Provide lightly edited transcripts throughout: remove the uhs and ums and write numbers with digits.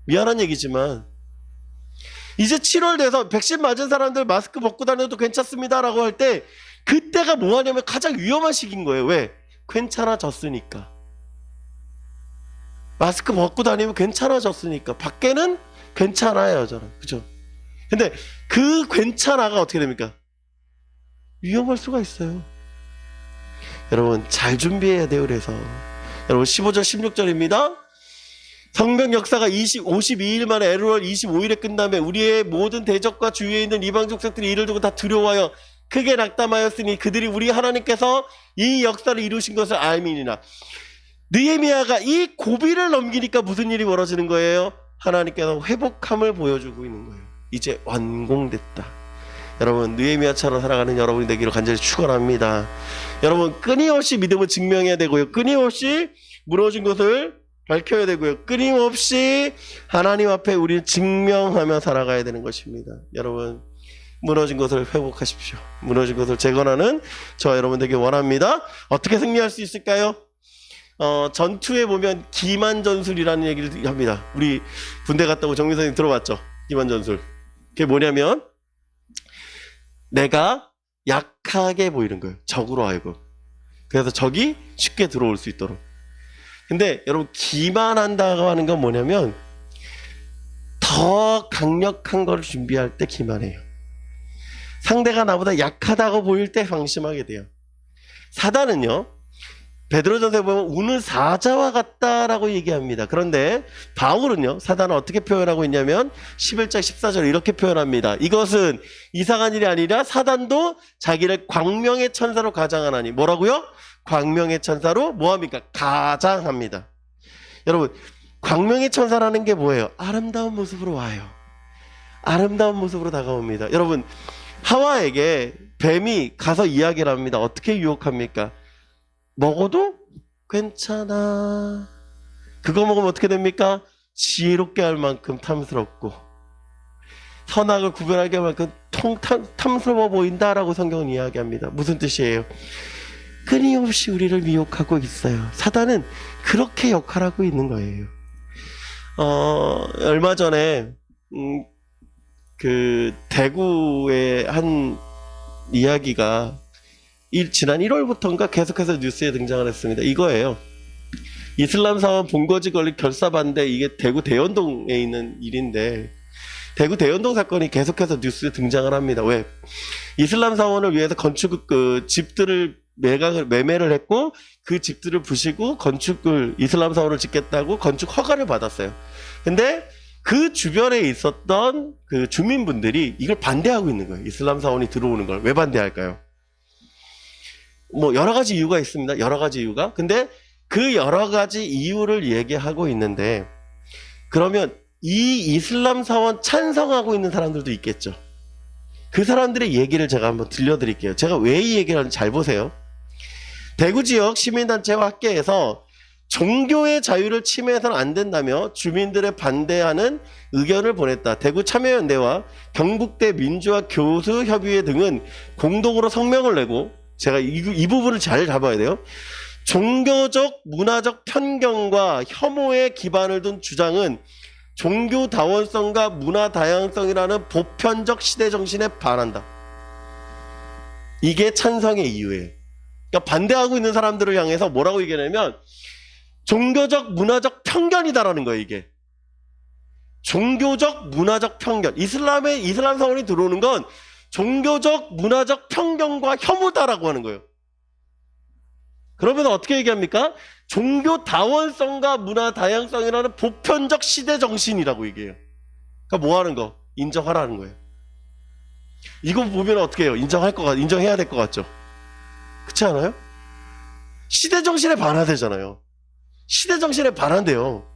미안한 얘기지만 이제 7월 돼서 백신 맞은 사람들 마스크 벗고 다녀도 괜찮습니다라고 할 때 그때가 뭐하냐면 가장 위험한 시기인 거예요. 왜? 괜찮아졌으니까. 마스크 벗고 다니면 괜찮아졌으니까. 밖에는 괜찮아요, 저는. 그죠? 근데 그 괜찮아가 어떻게 됩니까? 위험할 수가 있어요. 여러분 잘 준비해야 돼요. 그래서 여러분 15절 16절입니다. 성경 역사가 52일 만에 1월 25일에 끝나며 우리의 모든 대적과 주위에 있는 이방 족속들이 이를 두고 다 두려워하여 크게 낙담하였으니 그들이 우리 하나님께서 이 역사를 이루신 것을 알미니라. 느헤미야가 이 고비를 넘기니까 무슨 일이 벌어지는 거예요? 하나님께서 회복함을 보여주고 있는 거예요. 이제 완공됐다. 여러분 느헤미야처럼 살아가는 여러분이 되기를 간절히 축원합니다. 여러분 끊임없이 믿음을 증명해야 되고요. 끊임없이 무너진 것을 밝혀야 되고요. 끊임없이 하나님 앞에 우리를 증명하며 살아가야 되는 것입니다. 여러분 무너진 것을 회복하십시오. 무너진 것을 재건하는 저와 여러분 되길 원합니다. 어떻게 승리할 수 있을까요? 전투에 보면 기만전술이라는 얘기를 합니다. 우리 군대 갔다고 정민 선생님 들어봤죠? 기만전술. 그게 뭐냐면 내가 약하게 보이는 거예요. 적으로 하여금. 그래서 적이 쉽게 들어올 수 있도록. 근데 여러분 기만한다고 하는 건 뭐냐면 더 강력한 걸 준비할 때 기만해요. 상대가 나보다 약하다고 보일 때 방심하게 돼요. 사단은요 베드로전서에 보면 우는 사자와 같다라고 얘기합니다. 그런데 바울은요 사단을 어떻게 표현하고 있냐면 11장 14절 이렇게 표현합니다. 이것은 이상한 일이 아니라 사단도 자기를 광명의 천사로 가장하나니 뭐라고요? 광명의 천사로 뭐합니까? 가장합니다. 여러분 광명의 천사라는 게 뭐예요? 아름다운 모습으로 와요. 아름다운 모습으로 다가옵니다. 여러분 하와에게 뱀이 가서 이야기를 합니다. 어떻게 유혹합니까? 먹어도 괜찮아. 그거 먹으면 어떻게 됩니까? 지혜롭게 할 만큼 탐스럽고 선악을 구별하게 할 만큼 탐스러워 보인다라고 성경은 이야기합니다. 무슨 뜻이에요? 끊임없이 우리를 미혹하고 있어요. 사단은 그렇게 역할하고 있는 거예요. 얼마 전에 그 대구의 한 이야기가 지난 1월부터인가 계속해서 뉴스에 등장을 했습니다. 이거예요. 이슬람 사원 본거지 걸린 결사반대. 이게 대구 대연동에 있는 일인데 대구 대연동 사건이 계속해서 뉴스에 등장을 합니다. 왜? 이슬람 사원을 위해서 건축 집들을 매매를 했고 그 집들을 부시고 건축을 이슬람 사원을 짓겠다고 건축 허가를 받았어요. 근데 그 주변에 있었던 그 주민분들이 이걸 반대하고 있는 거예요. 이슬람 사원이 들어오는 걸. 왜 반대할까요? 뭐 여러 가지 이유가 있습니다. 여러 가지 이유가. 근데 그 여러 가지 이유를 얘기하고 있는데 그러면 이 이슬람 사원 찬성하고 있는 사람들도 있겠죠. 그 사람들의 얘기를 제가 한번 들려드릴게요. 제가 왜 이 얘기를 하는지 잘 보세요. 대구 지역 시민단체와 학계에서 종교의 자유를 침해해서는 안 된다며 주민들의 반대하는 의견을 보냈다. 대구 참여연대와 경북대 민주화 교수협의회 등은 공동으로 성명을 내고 제가 이 부분을 잘 잡아야 돼요. 종교적 문화적 편견과 혐오에 기반을 둔 주장은 종교 다원성과 문화 다양성이라는 보편적 시대 정신에 반한다. 이게 찬성의 이유예요. 그러니까 반대하고 있는 사람들을 향해서 뭐라고 얘기하냐면 종교적 문화적 편견이다라는 거예요. 이게 종교적 문화적 편견. 이슬람 사원이 들어오는 건 종교적 문화적 편견과 혐오다라고 하는 거예요. 그러면 어떻게 얘기합니까? 종교 다원성과 문화 다양성이라는 보편적 시대 정신이라고 얘기해요. 그러니까 뭐 하는 거? 인정하라는 거예요. 이거 보면 어떻게 해요? 인정해야 될 것 같죠? 그렇지 않아요? 시대 정신에 반하되잖아요. 시대 정신에 반한대요.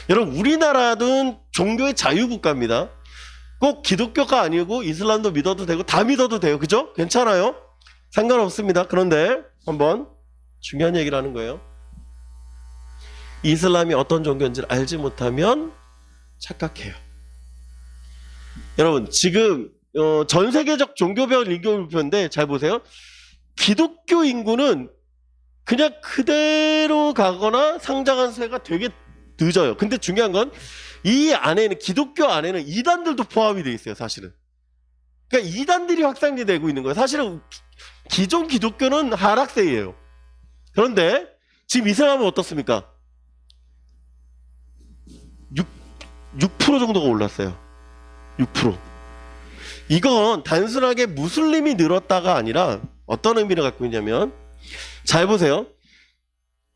여러분 우리나라는 종교의 자유국가입니다. 꼭 기독교가 아니고 이슬람도 믿어도 되고 다 믿어도 돼요. 그죠? 괜찮아요? 상관없습니다. 그런데 한번 중요한 얘기를 하는 거예요. 이슬람이 어떤 종교인지를 알지 못하면 착각해요. 여러분 지금 전 세계적 종교별 인구표인데 잘 보세요. 기독교 인구는 그냥 그대로 가거나 상장한 세가 되게 늦어요. 근데 중요한 건 이 안에는, 기독교 안에는 이단들도 포함이 되어 있어요, 사실은. 그러니까 이단들이 확산이 되고 있는 거예요. 사실은 기존 기독교는 하락세예요. 그런데 지금 이슬람은 어떻습니까? 6% 정도가 올랐어요. 6%. 이건 단순하게 무슬림이 늘었다가 아니라 어떤 의미를 갖고 있냐면, 잘 보세요.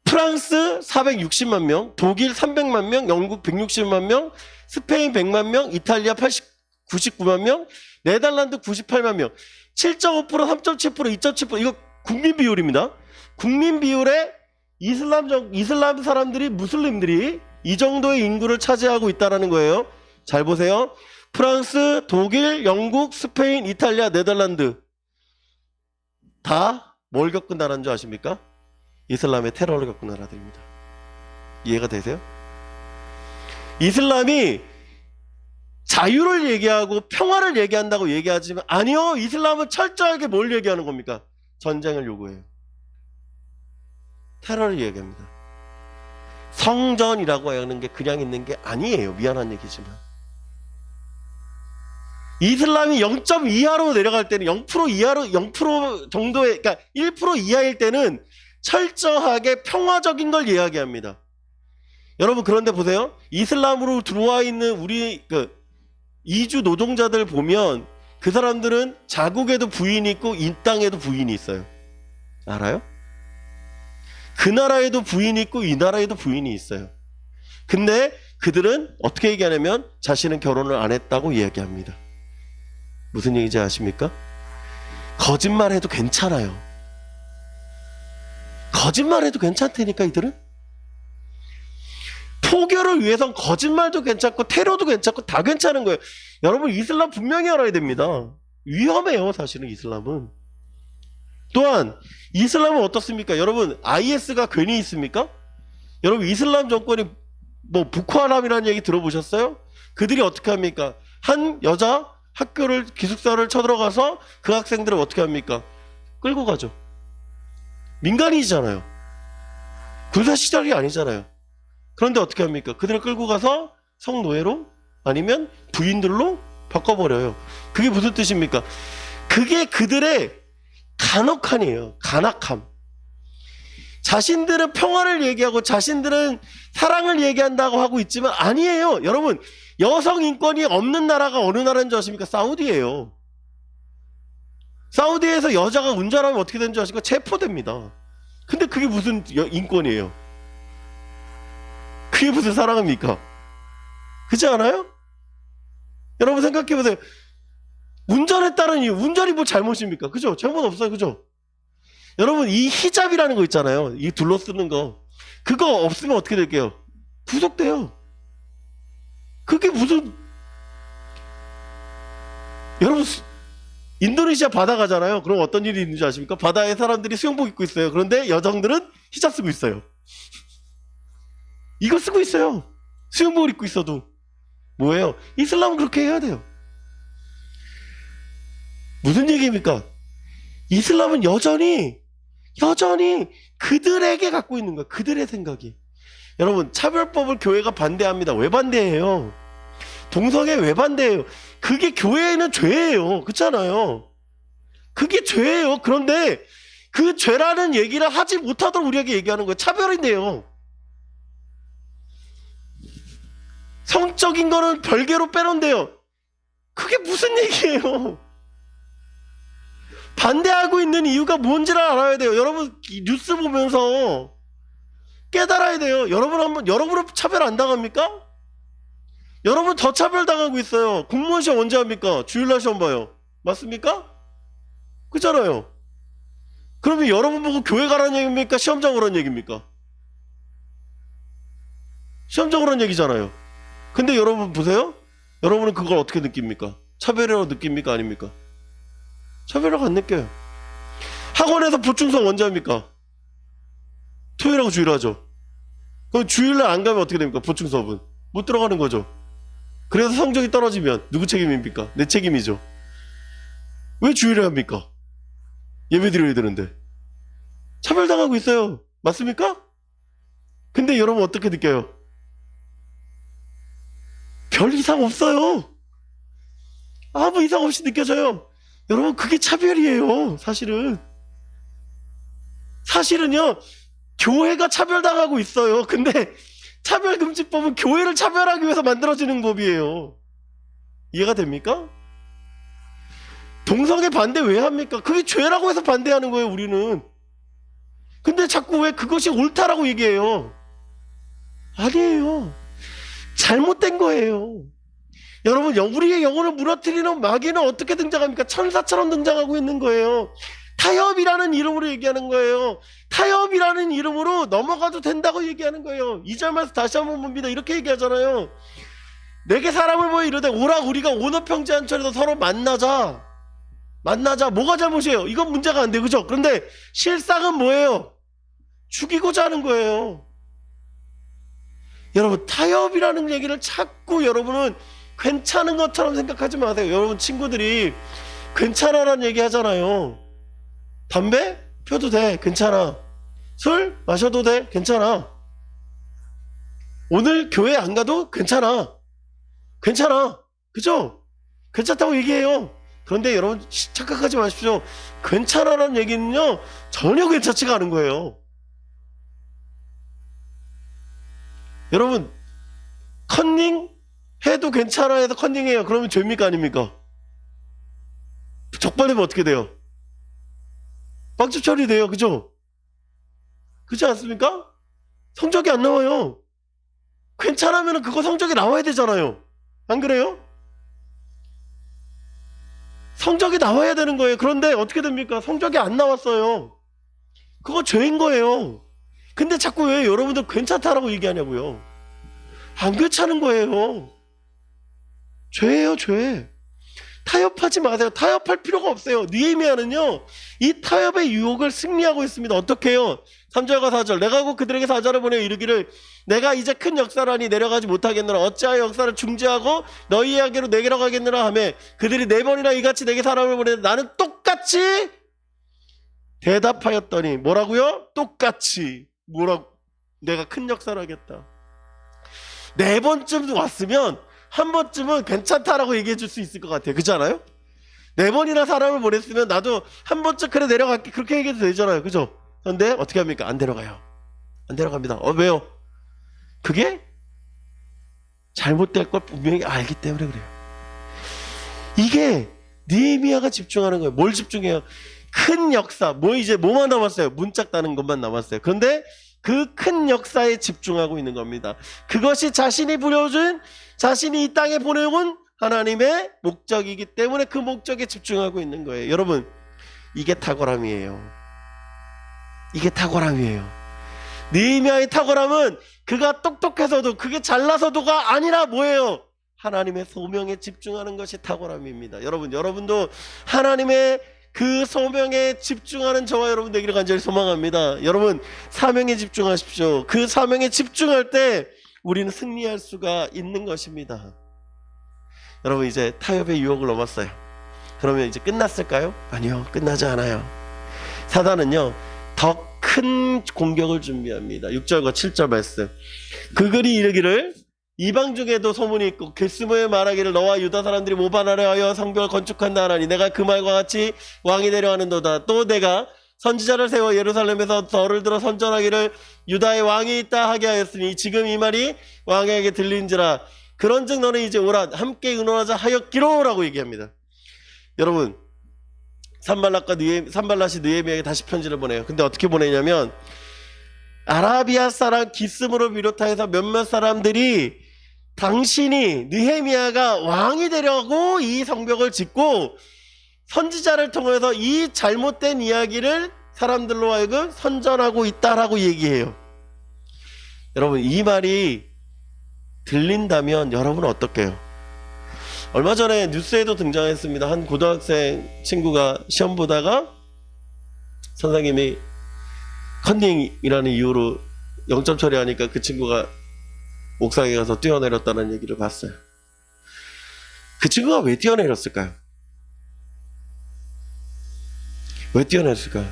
프랑스 460만 명, 독일 300만 명, 영국 160만 명, 스페인 100만 명, 이탈리아 99만 명, 네덜란드 98만 명. 7.5%, 3.7%, 2.7% 이거 국민 비율입니다. 국민 비율에 이슬람 사람들이, 무슬림들이 이 정도의 인구를 차지하고 있다는 거예요. 잘 보세요. 프랑스, 독일, 영국, 스페인, 이탈리아, 네덜란드 다 뭘 겪은 나라인 줄 아십니까? 이슬람의 테러를 겪은 나라들입니다. 이해가 되세요? 이슬람이 자유를 얘기하고 평화를 얘기한다고 얘기하지만, 아니요, 이슬람은 철저하게 뭘 얘기하는 겁니까? 전쟁을 요구해요. 테러를 얘기합니다. 성전이라고 하는 게 그냥 있는 게 아니에요. 미안한 얘기지만. 이슬람이 0.2 이하로 내려갈 때는, 0% 이하로, 0% 정도의, 그러니까 1% 이하일 때는 철저하게 평화적인 걸 이야기합니다. 여러분, 그런데 보세요. 이슬람으로 들어와 있는 우리 이주 노동자들 보면 그 사람들은 자국에도 부인이 있고 이 땅에도 부인이 있어요. 알아요? 그 나라에도 부인이 있고 이 나라에도 부인이 있어요. 근데 그들은 어떻게 얘기하냐면 자신은 결혼을 안 했다고 이야기합니다. 무슨 얘기인지 아십니까? 거짓말해도 괜찮아요. 거짓말해도 괜찮다니까, 이들은. 포교를 위해선 거짓말도 괜찮고 테러도 괜찮고 다 괜찮은 거예요. 여러분, 이슬람 분명히 알아야 됩니다. 위험해요, 사실은 이슬람은. 또한 이슬람은 어떻습니까? 여러분, IS가 괜히 있습니까? 여러분, 이슬람 정권이 뭐 부코하람이라는 얘기 들어보셨어요? 그들이 어떻게 합니까? 한 여자 학교를, 기숙사를 쳐들어가서 그 학생들을 어떻게 합니까? 끌고 가죠. 민간인이잖아요. 군사 시절이 아니잖아요. 그런데 어떻게 합니까? 그들을 끌고 가서 성노예로 아니면 부인들로 바꿔버려요. 그게 무슨 뜻입니까? 그게 그들의 간혹함이에요. 간악함. 자신들은 평화를 얘기하고 자신들은 사랑을 얘기한다고 하고 있지만 아니에요. 여러분, 여성 인권이 없는 나라가 어느 나라인 줄 아십니까? 사우디예요. 사우디에서 여자가 운전하면 어떻게 되는 줄 아십니까? 체포됩니다. 근데 그게 무슨 인권이에요? 그게 무슨 사랑입니까? 그렇지 않아요? 여러분 생각해보세요. 운전했다는 이유, 운전이 뭐 잘못입니까? 그죠? 잘못 없어요. 그죠? 여러분, 이 히잡이라는 거 있잖아요. 이 둘러쓰는 거. 그거 없으면 어떻게 될게요? 구속돼요. 그게 무슨, 여러분, 인도네시아 바다 가잖아요. 그럼 어떤 일이 있는지 아십니까? 바다에 사람들이 수영복 입고 있어요. 그런데 여성들은 히잡 쓰고 있어요. 이거 쓰고 있어요. 수영복을 입고 있어도. 뭐예요? 이슬람은 그렇게 해야 돼요. 무슨 얘기입니까? 이슬람은 여전히 그들에게 갖고 있는 거예요. 그들의 생각이. 여러분, 차별법을 교회가 반대합니다. 왜 반대해요? 동성애 왜 반대해요? 그게 교회에는 죄예요. 그렇잖아요. 그게 죄예요. 그런데 그 죄라는 얘기를 하지 못하도록 우리에게 얘기하는 거예요. 차별인데요. 성적인 거는 별개로 빼놓은데요. 그게 무슨 얘기예요? 반대하고 있는 이유가 뭔지를 알아야 돼요. 여러분, 뉴스 보면서 깨달아야 돼요. 여러분은 차별 안 당합니까? 여러분 더 차별 당하고 있어요. 공무원 시험 언제 합니까? 주일날 시험 봐요. 맞습니까? 그렇잖아요. 그러면 여러분 보고 교회 가라는 얘기입니까? 시험장 오라는 얘기입니까? 시험장 오라는 얘기잖아요. 근데 여러분 보세요. 여러분은 그걸 어떻게 느낍니까? 차별이라고 느낍니까? 아닙니까? 차별이라고 안 느껴요. 학원에서 보충수업 언제 합니까? 토요일하고 주일 하죠. 그럼 주일날 안 가면 어떻게 됩니까? 보충수업은 못 들어가는 거죠. 그래서 성적이 떨어지면 누구 책임입니까? 내 책임이죠. 왜 주일에 합니까? 예배 드려야 되는데. 차별당하고 있어요. 맞습니까? 근데 여러분 어떻게 느껴요? 별 이상 없어요. 아무 이상 없이 느껴져요. 여러분, 그게 차별이에요. 사실은요, 교회가 차별당하고 있어요. 근데 차별금지법은 교회를 차별하기 위해서 만들어지는 법이에요. 이해가 됩니까? 동성애 반대 왜 합니까? 그게 죄라고 해서 반대하는 거예요, 우리는. 근데 자꾸 왜 그것이 옳다라고 얘기해요? 아니에요. 잘못된 거예요. 여러분, 우리의 영혼을 무너뜨리는 마귀는 어떻게 등장합니까? 천사처럼 등장하고 있는 거예요. 타협이라는 이름으로 얘기하는 거예요. 타협이라는 이름으로 넘어가도 된다고 얘기하는 거예요. 2절 말씀 다시 한번 봅니다. 이렇게 얘기하잖아요. 내게 사람을 모여 이르되 오라, 우리가 온화평지한 처에서 서로 만나자. 뭐가 잘못이에요? 이건 문제가 안 돼, 그죠? 그런데 실상은 뭐예요? 죽이고자 하는 거예요. 여러분, 타협이라는 얘기를 자꾸 여러분은 괜찮은 것처럼 생각하지 마세요. 여러분, 친구들이 괜찮아라는 얘기 하잖아요. 담배 펴도 돼, 괜찮아. 술 마셔도 돼, 괜찮아. 오늘 교회 안 가도 괜찮아. 그죠? 괜찮다고 얘기해요. 그런데 여러분, 착각하지 마십시오. 괜찮아라는 얘기는요, 전혀 괜찮지가 않은 거예요. 여러분, 컨닝 해도 괜찮아 해서 컨닝해요. 그러면 죄입니까, 아닙니까? 적발되면 어떻게 돼요? 빵집 처리돼요. 그죠? 그렇지 않습니까? 성적이 안 나와요. 괜찮으면 그거 성적이 나와야 되잖아요. 안 그래요? 성적이 나와야 되는 거예요. 그런데 어떻게 됩니까? 성적이 안 나왔어요. 그거 죄인 거예요. 근데 자꾸 왜 여러분들 괜찮다라고 얘기하냐고요. 안 괜찮은 거예요. 죄예요, 죄. 타협하지 마세요. 타협할 필요가 없어요. 느헤미야는요, 이 타협의 유혹을 승리하고 있습니다. 어떻게 해요? 3절과 4절. 내가 곧 그들에게 사자를 보내어 이르기를 내가 이제 큰 역사를 하니 내려가지 못하겠느라 어찌하여 역사를 중지하고 너희 이야기로 내게로 가겠느라 하매 그들이 4번이나 이같이 내게 사람을 보내는데 나는 똑같이 대답하였더니 뭐라고요? 똑같이 뭐라고? 내가 큰 역사를 하겠다. 4번쯤 왔으면 한 번쯤은 괜찮다라고 얘기해 줄 수 있을 것 같아요. 그렇지 않아요? 4번이나 사람을 보냈으면 나도 한 번쯤 그래 내려갈게 그렇게 얘기해도 되잖아요. 그죠? 그런데 어떻게 합니까? 안 데려가요. 안 데려갑니다. 왜요? 그게 잘못될 걸 분명히 알기 때문에 그래요. 이게 느헤미야가 집중하는 거예요. 뭘 집중해요? 큰 역사. 이제 뭐만 남았어요? 문짝 따는 것만 남았어요. 그런데 그 큰 역사에 집중하고 있는 겁니다. 그것이 자신이 부려준, 자신이 이 땅에 보내온 하나님의 목적이기 때문에 그 목적에 집중하고 있는 거예요. 여러분, 이게 탁월함이에요. 이게 탁월함이에요. 느헤미야의 탁월함은 그가 똑똑해서도, 그게 잘나서도가 아니라 뭐예요? 하나님의 소명에 집중하는 것이 탁월함입니다. 여러분도 하나님의 그 소명에 집중하는 저와 여러분 되기를 간절히 소망합니다. 여러분, 사명에 집중하십시오. 그 사명에 집중할 때 우리는 승리할 수가 있는 것입니다. 여러분, 이제 타협의 유혹을 넘었어요. 그러면 이제 끝났을까요? 아니요, 끝나지 않아요. 사단은요, 더 큰 공격을 준비합니다. 6절과 7절 말씀. 그들이 이르기를 이방 중에도 소문이 있고 게스모에 말하기를 너와 유다 사람들이 모반하려 하여 성벽을 건축한다 하나니 내가 그 말과 같이 왕이 되려 하는도다. 또 내가 선지자를 세워 예루살렘에서 덜을 들어 선전하기를 유다의 왕이 있다 하게 하였으니 지금 이 말이 왕에게 들린지라. 그런즉 너는 이제 오라 함께 의논하자 하였기로라고 얘기합니다. 여러분, 산발랏이 느헤미야에게 다시 편지를 보내요. 근데 어떻게 보내냐면 아라비아 사람 기스므로 비롯해서 몇몇 사람들이 당신이 느헤미야가 왕이 되려고 이 성벽을 짓고 선지자를 통해서 이 잘못된 이야기를 사람들로 하여금 선전하고 있다라고 얘기해요. 여러분, 이 말이 들린다면 여러분은 어떨게요? 얼마 전에 뉴스에도 등장했습니다. 한 고등학생 친구가 시험 보다가 선생님이 컨닝이라는 이유로 0점 처리하니까 그 친구가 옥상에 가서 뛰어내렸다는 얘기를 봤어요. 그 친구가 왜 뛰어내렸을까요? 왜 뛰어내렸을까요?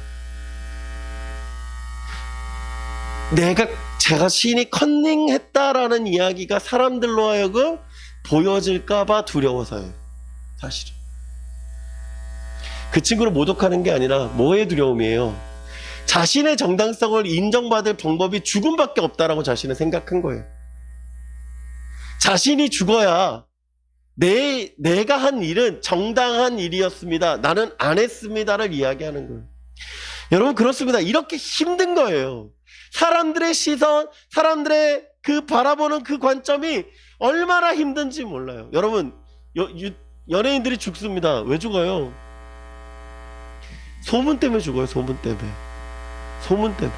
제가 신이 컨닝했다라는 이야기가 사람들로 하여금 보여질까봐 두려워서예요. 사실은. 그 친구를 모독하는 게 아니라 뭐의 두려움이에요? 자신의 정당성을 인정받을 방법이 죽음밖에 없다라고 자신은 생각한 거예요. 자신이 죽어야 내가 한 일은 정당한 일이었습니다. 나는 안 했습니다를 이야기하는 거예요. 여러분 그렇습니다. 이렇게 힘든 거예요. 사람들의 시선, 사람들의 그 바라보는 그 관점이 얼마나 힘든지 몰라요. 여러분 연예인들이 죽습니다. 왜 죽어요? 소문 때문에 죽어요. 소문 때문에. 소문 때문에.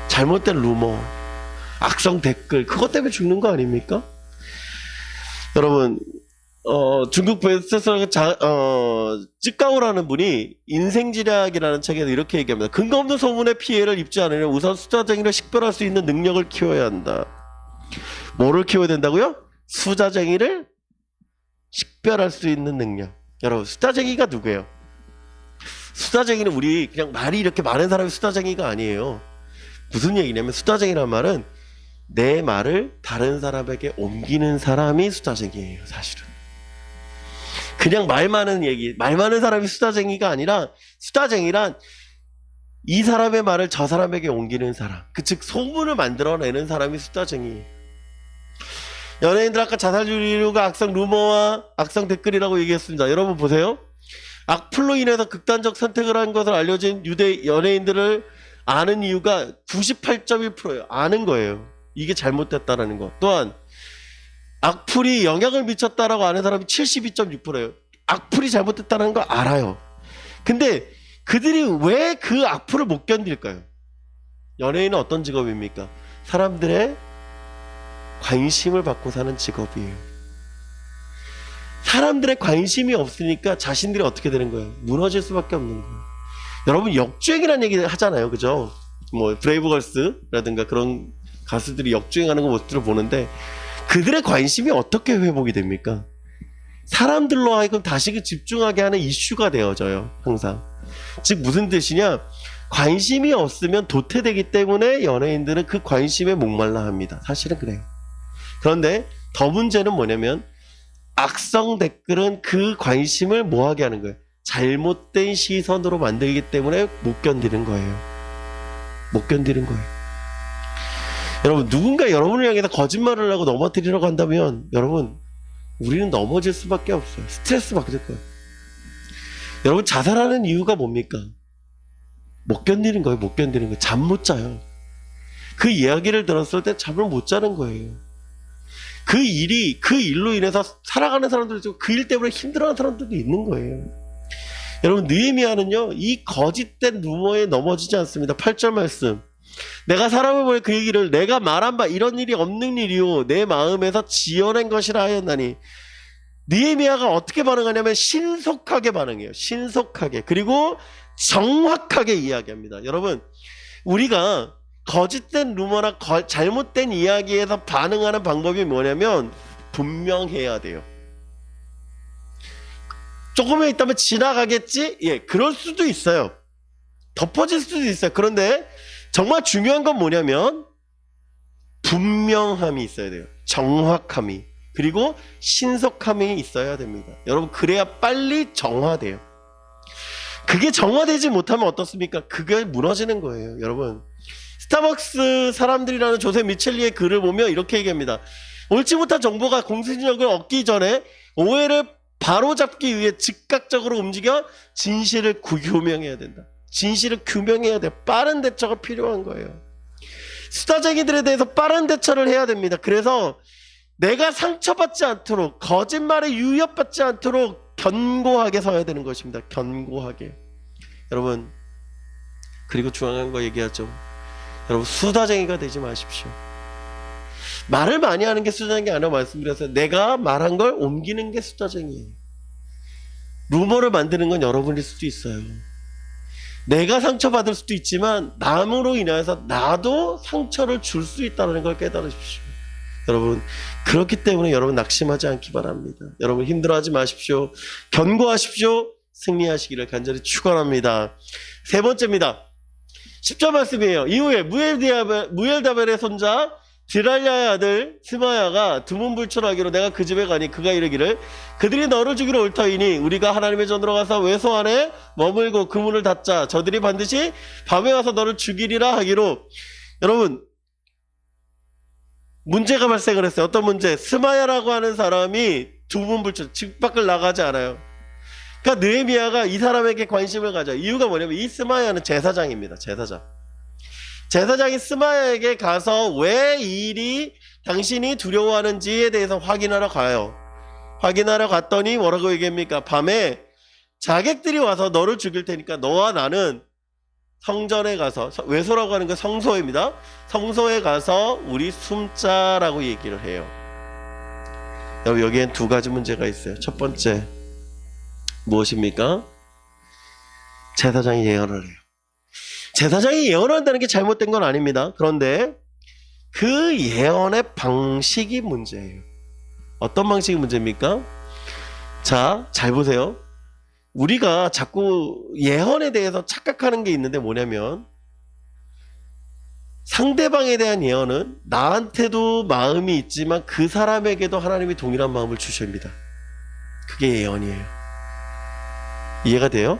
잘못된 루머, 악성 댓글, 그것 때문에 죽는 거 아닙니까? 여러분 중국 베스트셀러 쯔까오라는 분이 인생지략이라는 책에서 이렇게 얘기합니다. 근거 없는 소문에 피해를 입지 않으려면 우선 수자쟁이를 식별할 수 있는 능력을 키워야 한다. 뭐를 키워야 된다고요? 수자쟁이를 식별할 수 있는 능력. 여러분 수자쟁이가 누구예요? 수자쟁이는 우리 그냥 말이 이렇게 많은 사람이 수자쟁이가 아니에요. 무슨 얘기냐면 수자쟁이란 말은 내 말을 다른 사람에게 옮기는 사람이 수자쟁이에요. 사실은 그냥 말 많은 얘기, 말 많은 사람이 수자쟁이가 아니라 수자쟁이란 이 사람의 말을 저 사람에게 옮기는 사람, 즉 소문을 만들어내는 사람이 수자쟁이에요. 연예인들 아까 자살률 이유가 악성 루머와 악성 댓글이라고 얘기했습니다. 여러분 보세요. 악플로 인해서 극단적 선택을 한 것을 알려진 유대 연예인들을 아는 이유가 98.1%예요. 아는 거예요. 이게 잘못됐다라는 거. 또한 악플이 영향을 미쳤다라고 아는 사람이 72.6%예요. 악플이 잘못됐다는 거 알아요. 근데 그들이 왜 그 악플을 못 견딜까요? 연예인은 어떤 직업입니까? 사람들의 관심을 받고 사는 직업이에요. 사람들의 관심이 없으니까 자신들이 어떻게 되는 거예요? 무너질 수밖에 없는 거예요. 여러분 역주행이라는 얘기 하잖아요. 그죠? 뭐 브레이브걸스라든가 그런 가수들이 역주행하는 모습들을 보는데 그들의 관심이 어떻게 회복이 됩니까? 사람들로 하여금 다시 집중하게 하는 이슈가 되어져요. 항상. 즉 무슨 뜻이냐? 관심이 없으면 도태되기 때문에 연예인들은 그 관심에 목말라 합니다. 사실은 그래요. 그런데 더 문제는 뭐냐면 악성 댓글은 그 관심을 뭐하게 하는 거예요? 잘못된 시선으로 만들기 때문에 못 견디는 거예요. 못 견디는 거예요. 여러분 누군가 여러분을 향해서 거짓말을 하고 넘어뜨리려고 한다면 여러분 우리는 넘어질 수밖에 없어요. 스트레스 받을 거예요. 여러분 자살하는 이유가 뭡니까? 못 견디는 거예요. 못 견디는 거예요. 잠 못 자요. 그 이야기를 들었을 때 잠을 못 자는 거예요. 그 일로 인해서 살아가는 사람들도 있고 그 일 때문에 힘들어하는 사람들도 있는 거예요. 여러분 느헤미야는요 이 거짓된 루머에 넘어지지 않습니다. 8절 말씀. 내가 사람을 보내 그 얘기를 내가 말한 바 이런 일이 없는 일이요 내 마음에서 지어낸 것이라 하였나니. 느헤미야가 어떻게 반응하냐면 신속하게 반응해요. 신속하게. 그리고 정확하게 이야기합니다. 여러분 우리가 거짓된 루머나 잘못된 이야기에서 반응하는 방법이 뭐냐면 분명해야 돼요. 조금만 있다면 지나가겠지? 예, 그럴 수도 있어요. 덮어질 수도 있어요. 그런데 정말 중요한 건 뭐냐면 분명함이 있어야 돼요. 정확함이. 그리고 신속함이 있어야 됩니다. 여러분 그래야 빨리 정화돼요. 그게 정화되지 못하면 어떻습니까? 그게 무너지는 거예요. 여러분 스타벅스 사람들이라는 조세 미첼리의 글을 보면 이렇게 얘기합니다. 옳지 못한 정보가 공신력을 얻기 전에 오해를 바로잡기 위해 즉각적으로 움직여 진실을 규명해야 된다. 진실을 규명해야 돼. 빠른 대처가 필요한 거예요. 수다쟁이들에 대해서 빠른 대처를 해야 됩니다. 그래서 내가 상처받지 않도록 거짓말에 유협받지 않도록 견고하게 서야 되는 것입니다. 견고하게. 여러분 그리고 중요한 거 얘기하죠. 여러분 수다쟁이가 되지 마십시오. 말을 많이 하는 게 수다쟁이 아니라고 말씀드렸어요. 내가 말한 걸 옮기는 게 수다쟁이에요. 루머를 만드는 건 여러분일 수도 있어요. 내가 상처받을 수도 있지만 남으로 인해서 나도 상처를 줄 수 있다는 걸 깨달으십시오. 여러분 그렇기 때문에 여러분 낙심하지 않기 바랍니다. 여러분 힘들어하지 마십시오. 견고하십시오. 승리하시기를 간절히 축원합니다. 세 번째입니다. 10절 말씀이에요. 이후에 무엘다벨의 손자 드랄랴의 아들 스마야가 두문불출하기로 내가 그 집에 가니 그가 이르기를 그들이 너를 죽이러 올 터이니 우리가 하나님의 전으로 가서 외소 안에 머물고 그 문을 닫자. 저들이 반드시 밤에 와서 너를 죽이리라 하기로. 여러분, 문제가 발생을 했어요. 어떤 문제? 스마야라고 하는 사람이 두문불출, 집 밖을 나가지 않아요. 그러니까 느헤미야가 이 사람에게 관심을 가져요. 이유가 뭐냐면 이 스마야는 제사장입니다. 제사장이 스마야에게 가서 왜 이 일이 당신이 두려워하는지에 대해서 확인하러 가요. 확인하러 갔더니 뭐라고 얘기합니까? 밤에 자객들이 와서 너를 죽일 테니까 너와 나는 성전에 가서, 외소라고 하는 건 성소입니다. 성소에 가서 우리 숨자라고 얘기를 해요. 여러분, 여기엔 두 가지 문제가 있어요. 첫 번째 무엇입니까? 제사장이 예언을 해요. 제사장이 예언을 한다는 게 잘못된 건 아닙니다. 그런데 그 예언의 방식이 문제예요. 어떤 방식이 문제입니까? 자, 잘 보세요. 우리가 자꾸 예언에 대해서 착각하는 게 있는데 뭐냐면 상대방에 대한 예언은 나한테도 마음이 있지만 그 사람에게도 하나님이 동일한 마음을 주십니다. 그게 예언이에요. 이해가 돼요?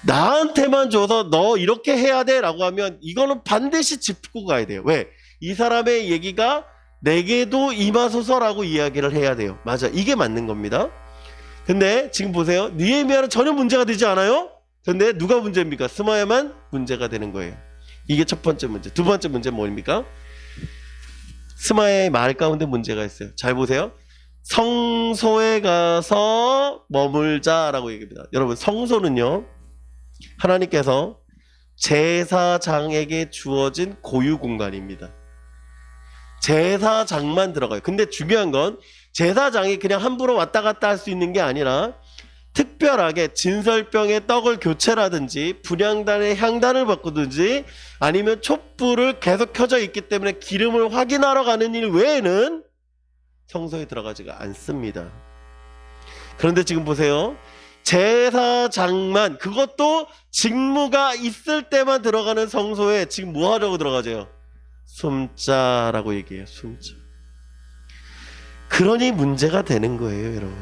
나한테만 줘서 너 이렇게 해야 돼 라고 하면 이거는 반드시 짚고 가야 돼요. 왜? 이 사람의 얘기가 내게도 임하소서라고 이야기를 해야 돼요. 맞아, 이게 맞는 겁니다. 근데 지금 보세요. 느헤미야는 전혀 문제가 되지 않아요? 근데 누가 문제입니까? 스마야만 문제가 되는 거예요. 이게 첫 번째 문제. 두 번째 문제는 뭡니까? 스마야의 말 가운데 문제가 있어요. 잘 보세요. 성소에 가서 머물자라고 얘기합니다. 여러분, 성소는요, 하나님께서 제사장에게 주어진 고유 공간입니다. 제사장만 들어가요. 근데 중요한 건 제사장이 그냥 함부로 왔다 갔다 할 수 있는 게 아니라 특별하게 진설병에 떡을 교체라든지 분향단에 향단을 바꾸든지 아니면 촛불을 계속 켜져 있기 때문에 기름을 확인하러 가는 일 외에는 성소에 들어가지가 않습니다. 그런데 지금 보세요. 제사장만, 그것도 직무가 있을 때만 들어가는 성소에 지금 뭐 하려고 들어가죠? 숨자라고 얘기해요. 숨자. 그러니 문제가 되는 거예요, 여러분.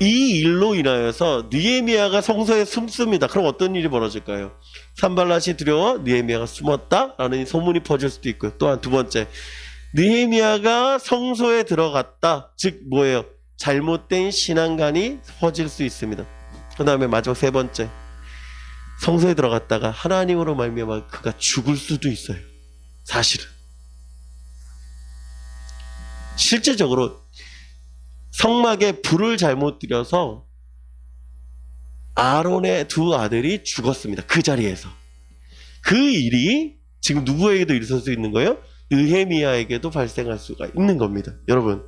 이 일로 인하여서 느헤미야가 성소에 숨습니다. 그럼 어떤 일이 벌어질까요? 산발랏이 두려워 느헤미야가 숨었다라는 소문이 퍼질 수도 있고요. 또한 두 번째, 느헤미야가 성소에 들어갔다. 즉 뭐예요? 잘못된 신앙관이 퍼질 수 있습니다. 그 다음에 마지막 세 번째, 성소에 들어갔다가 하나님으로 말미암아 그가 죽을 수도 있어요. 사실은 실제적으로 성막에 불을 잘못 들여서 아론의 두 아들이 죽었습니다. 그 자리에서. 그 일이 지금 누구에게도 있을 수 있는 거예요? 느헤미야에게도 발생할 수가 있는 겁니다. 여러분,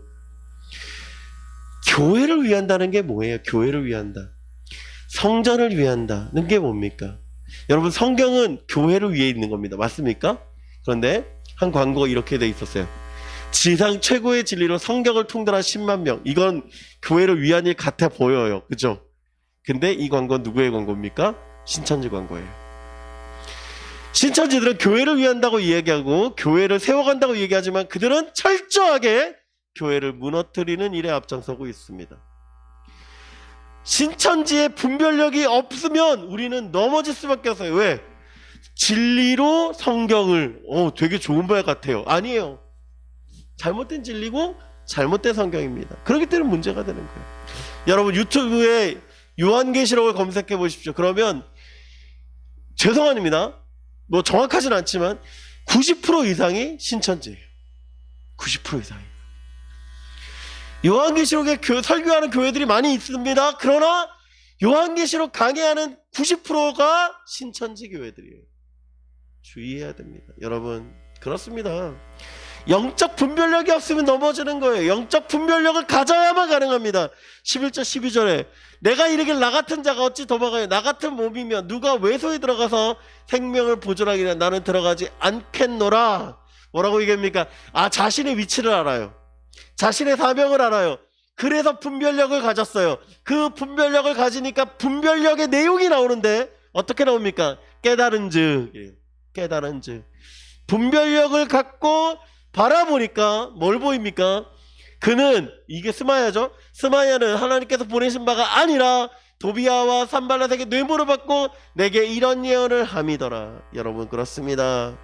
교회를 위한다는 게 뭐예요? 교회를 위한다. 성전을 위한다는 게 뭡니까? 여러분, 성경은 교회를 위해 있는 겁니다. 맞습니까? 그런데 한 광고가 이렇게 돼 있었어요. 지상 최고의 진리로 성경을 통달한 10만 명. 이건 교회를 위한 일 같아 보여요. 그죠? 근데 이 광고는 누구의 광고입니까? 신천지 광고예요. 신천지들은 교회를 위한다고 이야기하고 교회를 세워간다고 얘기하지만 그들은 철저하게 교회를 무너뜨리는 일에 앞장서고 있습니다. 신천지의 분별력이 없으면 우리는 넘어질 수밖에 없어요. 왜? 진리로 성경을 되게 좋은 말 같아요. 아니에요. 잘못된 진리고 잘못된 성경입니다. 그렇기 때문에 문제가 되는 거예요. 여러분, 유튜브에 요한계시록을 검색해 보십시오. 그러면 죄송합니다. 뭐 정확하진 않지만 90% 이상이 신천지예요. 90% 이상이. 요한계시록에 설교하는 교회들이 많이 있습니다. 그러나 요한계시록 강의하는 90%가 신천지 교회들이에요. 주의해야 됩니다. 여러분, 그렇습니다. 영적 분별력이 없으면 넘어지는 거예요. 영적 분별력을 가져야만 가능합니다. 11절 12절에 내가 이르길 나 같은 자가 어찌 도망하여 나 같은 몸이면 누가 외소에 들어가서 생명을 보존하기를 나는 들어가지 않겠노라. 뭐라고 얘기합니까? 자신의 위치를 알아요. 자신의 사명을 알아요. 그래서 분별력을 가졌어요. 그 분별력을 가지니까 분별력의 내용이 나오는데 어떻게 나옵니까? 깨달은즉 깨달은즉. 분별력을 갖고 바라보니까 뭘 보입니까? 그는, 이게 스마야죠. 스마야는 하나님께서 보내신 바가 아니라 도비아와 산발랏에게 뇌물을 받고 내게 이런 예언을 함이더라. 여러분, 그렇습니다.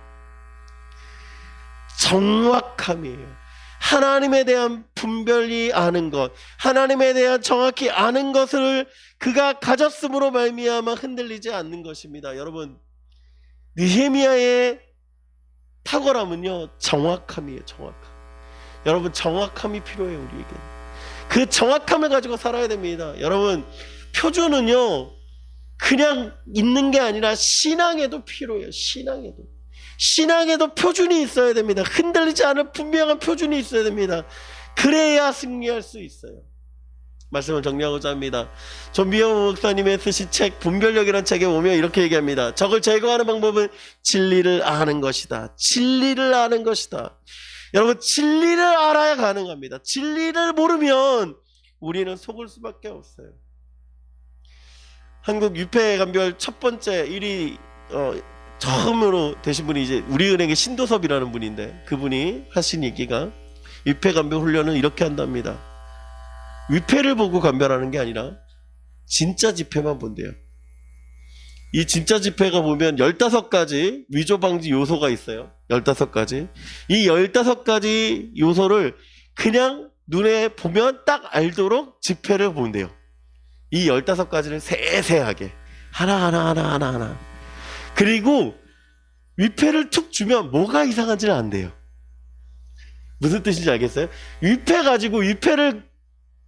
정확함이에요. 하나님에 대한 분별히 아는 것, 하나님에 대한 정확히 아는 것을 그가 가졌음으로 말미암아 흔들리지 않는 것입니다. 여러분, 느헤미야의 탁월함은요, 정확함이에요. 정확함. 여러분, 정확함이 필요해요. 우리에게 그 정확함을 가지고 살아야 됩니다. 여러분, 표준은요 그냥 있는 게 아니라 신앙에도 필요해요. 신앙에도 표준이 있어야 됩니다. 흔들리지 않을 분명한 표준이 있어야 됩니다. 그래야 승리할 수 있어요. 말씀을 정리하고자 합니다. 존 비어모 목사님의 쓰신 책 분별력이라는 책에 보면 이렇게 얘기합니다. 적을 제거하는 방법은 진리를 아는 것이다. 진리를 아는 것이다. 여러분, 진리를 알아야 가능합니다. 진리를 모르면 우리는 속을 수밖에 없어요. 한국 유폐감별 첫 번째 1위 처음으로 되신 분이 이제 우리은행의 신도섭이라는 분인데, 그분이 하신 얘기가 위패감별 훈련은 이렇게 한답니다. 위패를 보고 감별하는 게 아니라 진짜 지폐만 본대요. 이 진짜 지폐가 보면 15가지 위조 방지 요소가 있어요. 15가지. 이 15가지 요소를 그냥 눈에 보면 딱 알도록 지폐를 본대요. 이 15가지를 세세하게 하나. 그리고 위패를 툭 주면 뭐가 이상한지는 안 돼요. 무슨 뜻인지 알겠어요? 위패 가지고 위패를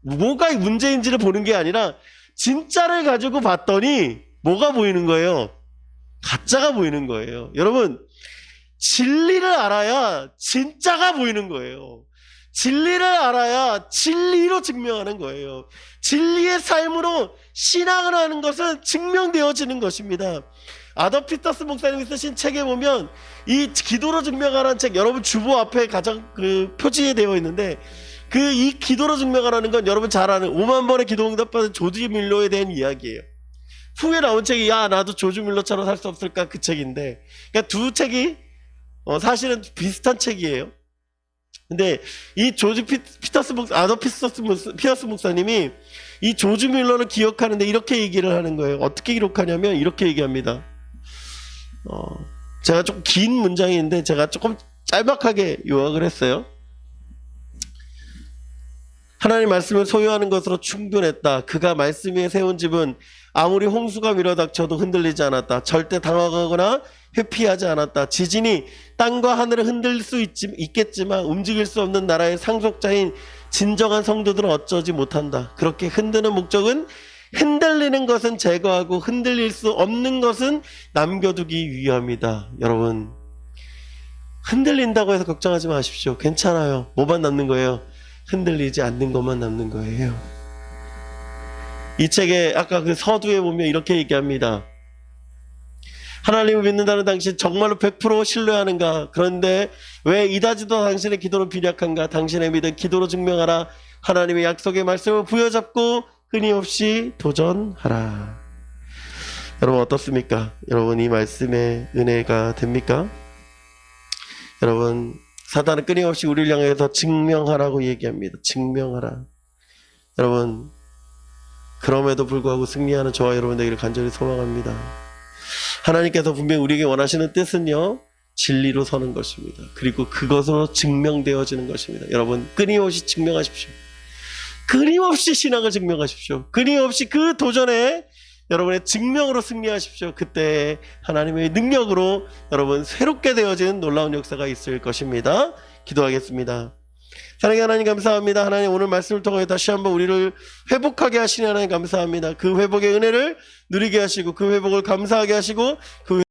뭐가 문제인지를 보는 게 아니라 진짜를 가지고 봤더니 뭐가 보이는 거예요? 가짜가 보이는 거예요. 여러분, 진리를 알아야 진짜가 보이는 거예요. 진리를 알아야 진리로 증명하는 거예요. 진리의 삶으로 신앙을 하는 것은 증명되어지는 것입니다. 아더 피터스 목사님이 쓰신 책에 보면 이 기도로 증명하라는 책, 여러분 주보 앞에 가장 표지되어 있는데, 이 기도로 증명하라는 건 여러분 잘 아는 5만 번의 기도 응답받은 조지 밀러에 대한 이야기예요. 후에 나온 책이 나도 조지 밀러처럼 살 수 없을까, 그 책인데, 그러니까 두 책이 사실은 비슷한 책이에요. 근데 이 조지 아더 피터스 목사님이 이 조지 밀러를 기억하는데 이렇게 얘기를 하는 거예요. 어떻게 기록하냐면 이렇게 얘기합니다. 제가 조금 긴 문장인데 제가 조금 짤막하게 요약을 했어요. 하나님 말씀을 소유하는 것으로 충분했다. 그가 말씀 위에 세운 집은 아무리 홍수가 밀어닥쳐도 흔들리지 않았다. 절대 당황하거나 회피하지 않았다. 지진이 땅과 하늘을 흔들 수 있겠지만 움직일 수 없는 나라의 상속자인 진정한 성도들은 어쩌지 못한다. 그렇게 흔드는 목적은 흔들리는 것은 제거하고 흔들릴 수 없는 것은 남겨두기 위함이다. 여러분, 흔들린다고 해서 걱정하지 마십시오. 괜찮아요. 뭐만 남는 거예요? 흔들리지 않는 것만 남는 거예요. 이 책에 아까 그 서두에 보면 이렇게 얘기합니다. 하나님을 믿는다는 당신 정말로 100% 신뢰하는가? 그런데 왜 이다지도 당신의 기도는 빈약한가? 당신의 믿음 기도로 증명하라. 하나님의 약속의 말씀을 부여잡고 끊임없이 도전하라. 여러분, 어떻습니까? 여러분, 이 말씀의 은혜가 됩니까? 여러분, 사단은 끊임없이 우리를 향해서 증명하라고 얘기합니다. 증명하라. 여러분, 그럼에도 불구하고 승리하는 저와 여러분 되기를 간절히 소망합니다. 하나님께서 분명히 우리에게 원하시는 뜻은요, 진리로 서는 것입니다. 그리고 그것으로 증명되어지는 것입니다. 여러분, 끊임없이 증명하십시오. 끊임없이 신앙을 증명하십시오. 끊임없이 그 도전에 여러분의 증명으로 승리하십시오. 그때 하나님의 능력으로 여러분 새롭게 되어진 놀라운 역사가 있을 것입니다. 기도하겠습니다. 사랑의 하나님, 감사합니다. 하나님, 오늘 말씀을 통해 다시 한번 우리를 회복하게 하시는 하나님 감사합니다. 그 회복의 은혜를 누리게 하시고 그 회복을 감사하게 하시고 그